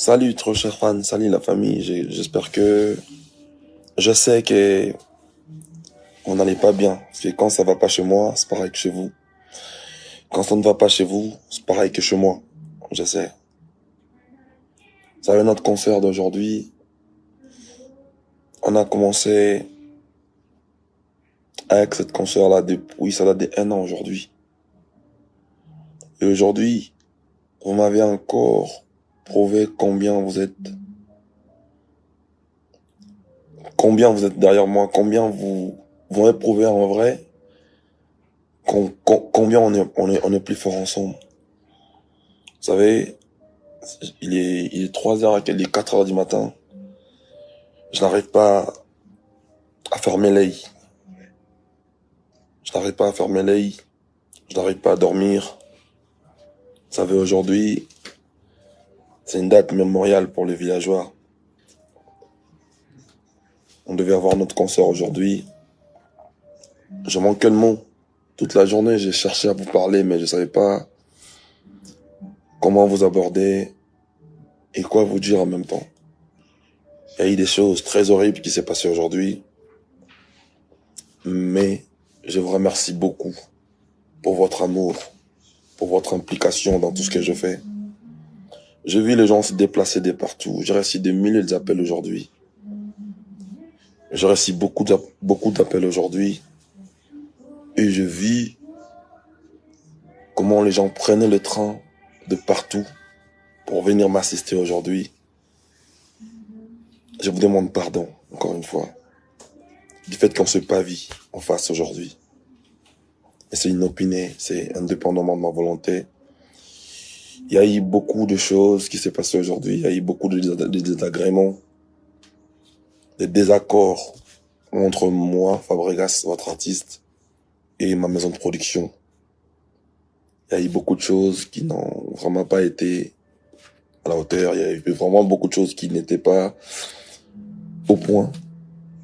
Salut, trop cher fan, salut la famille. J'espère que je sais que on n'allait pas bien. Parce que quand ça va pas chez moi, c'est pareil que chez vous. Quand ça ne va pas chez vous, c'est pareil que chez moi. Je sais. Ça va notre concert d'aujourd'hui. On a commencé avec cette concert-là depuis, ça date de 1 an aujourd'hui. Et aujourd'hui, vous m'avez encore prouvé combien vous êtes derrière moi, combien vous m'avez prouvé en vrai, combien on est plus fort ensemble. Vous savez, il est 3 heures, il est 4 heures du matin. Je n'arrive pas à fermer l'œil. Je n'arrive pas à fermer l'œil. Je n'arrive pas à dormir. Vous savez, aujourd'hui, c'est une date mémoriale pour les villageois. On devait avoir notre concert aujourd'hui. Je manquais le mot. Toute la journée, j'ai cherché à vous parler, mais je savais pas comment vous aborder et quoi vous dire en même temps. Il y a eu des choses très horribles qui s'est passées aujourd'hui. Mais je vous remercie beaucoup pour votre amour, pour votre implication dans tout ce que je fais. J'ai vu les gens se déplacer de partout. J'ai reçu des milliers d'appels aujourd'hui. J'ai reçu beaucoup d'appels aujourd'hui. Et je vis comment les gens prenaient le train de partout pour venir m'assister aujourd'hui. Je vous demande pardon, encore une fois, du fait qu'on se pavie en face aujourd'hui. Et c'est inopiné, c'est indépendamment de ma volonté. Il y a eu beaucoup de choses qui s'est passées aujourd'hui. Il y a eu beaucoup de désagréments, des désaccords entre moi, Fabregas, votre artiste, et ma maison de production. Il y a eu beaucoup de choses qui n'ont vraiment pas été à la hauteur. Il y a eu vraiment beaucoup de choses qui n'étaient pas au point.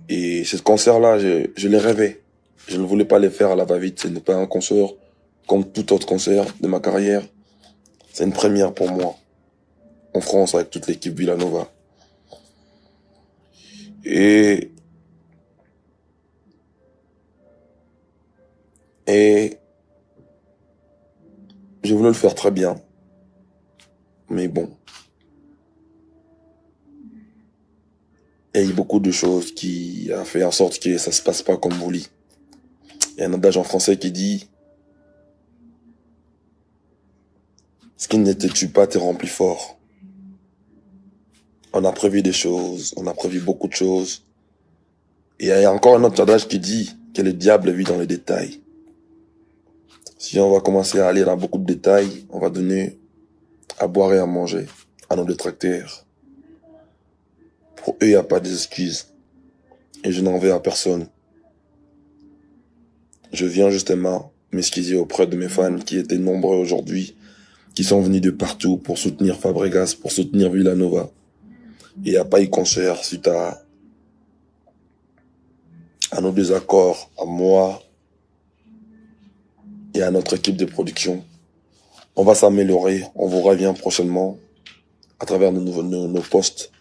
Et ce concert-là, je l'ai rêvé. Je ne voulais pas les faire à la va-vite. Ce n'est pas un concert comme tout autre concert de ma carrière. C'est une première pour moi. En France, avec toute l'équipe Villanova. Et je voulais le faire très bien. Mais bon. Il y a eu beaucoup de choses qui a fait en sorte que ça se passe pas comme vous voulez. Il y a un adage en français qui dit: ce qui ne te tue pas te rend plus fort. On a prévu des choses, on a prévu beaucoup de choses. Et il y a encore un autre adage qui dit que le diable vit dans les détails. Si on va commencer à aller dans beaucoup de détails, on va donner à boire et à manger à nos détracteurs. Pour eux, il n'y a pas d'excuses. Et je n'en veux à personne. Je viens justement m'excuser auprès de mes fans qui étaient nombreux aujourd'hui, qui sont venus de partout pour soutenir Fabregas, pour soutenir Villanova. Et il n'y a pas eu concert suite à nos désaccords, à moi et à notre équipe de production. On va s'améliorer, on vous revient prochainement à travers nos posts.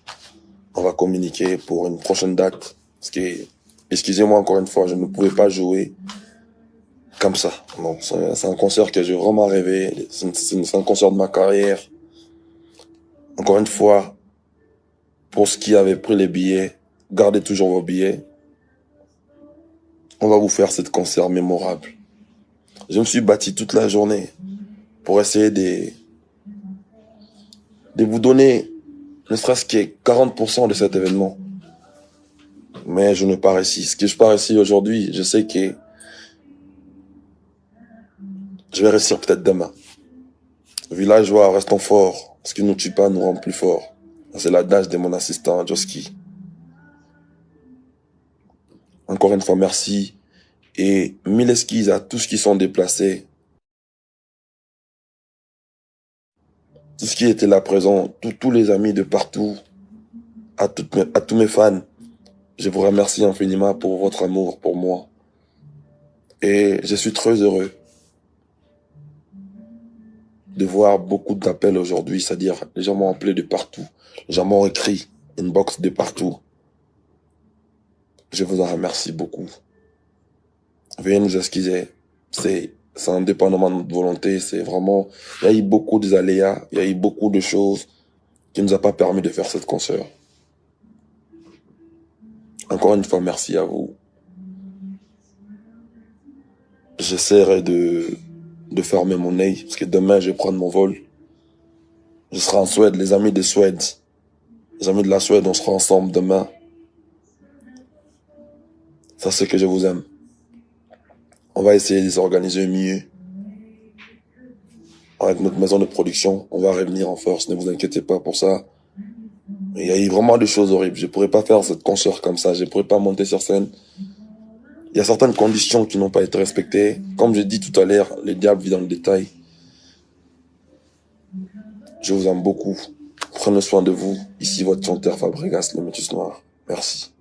On va communiquer pour une prochaine date. Parce que, excusez-moi encore une fois, je ne pouvais pas jouer comme ça. Non, c'est un concert que j'ai vraiment rêvé. C'est un concert de ma carrière. Encore une fois, pour ceux qui avaient pris les billets, gardez toujours vos billets. On va vous faire ce concert mémorable. Je me suis battu toute la journée pour essayer de vous donner ne serait-ce que 40% de cet événement. Mais je n'ai pas réussi. Ce que je n'ai pas réussi aujourd'hui, je sais que je vais réussir peut-être demain. Villageois, restons forts. Ce qui ne nous tue pas nous rend plus forts. C'est l'adage de mon assistant, Joski. Encore une fois, merci. Et mille excuses à tous qui sont déplacés. Tout ce qui était là présent, tous les amis de partout, à tous mes fans. Je vous remercie infiniment pour votre amour pour moi. Et je suis très heureux de voir beaucoup d'appels aujourd'hui, c'est-à-dire les gens m'ont appelé de partout, les gens m'ont écrit inbox de partout. Je vous en remercie beaucoup. Veuillez nous excuser, c'est indépendamment de notre volonté, c'est vraiment, il y a eu beaucoup d'aléas, il y a eu beaucoup de choses qui nous a pas permis de faire cette concert. Encore une fois, merci à vous. J'essaierai de fermer mon œil, parce que demain, je vais prendre mon vol. Je serai en Suède, les amis de Suède. Les amis de la Suède, on sera ensemble demain. Ça, c'est que je vous aime. On va essayer de s'organiser mieux. Avec notre maison de production, on va revenir en force, ne vous inquiétez pas pour ça. Il y a eu vraiment des choses horribles. Je pourrais pas faire cette concert comme ça, je pourrais pas monter sur scène. Il y a certaines conditions qui n'ont pas été respectées. Comme je dis tout à l'heure, le diable vit dans le détail. Je vous aime beaucoup. Prenez soin de vous. Ici votre chanteur Fabregas, le Métis Noir. Merci.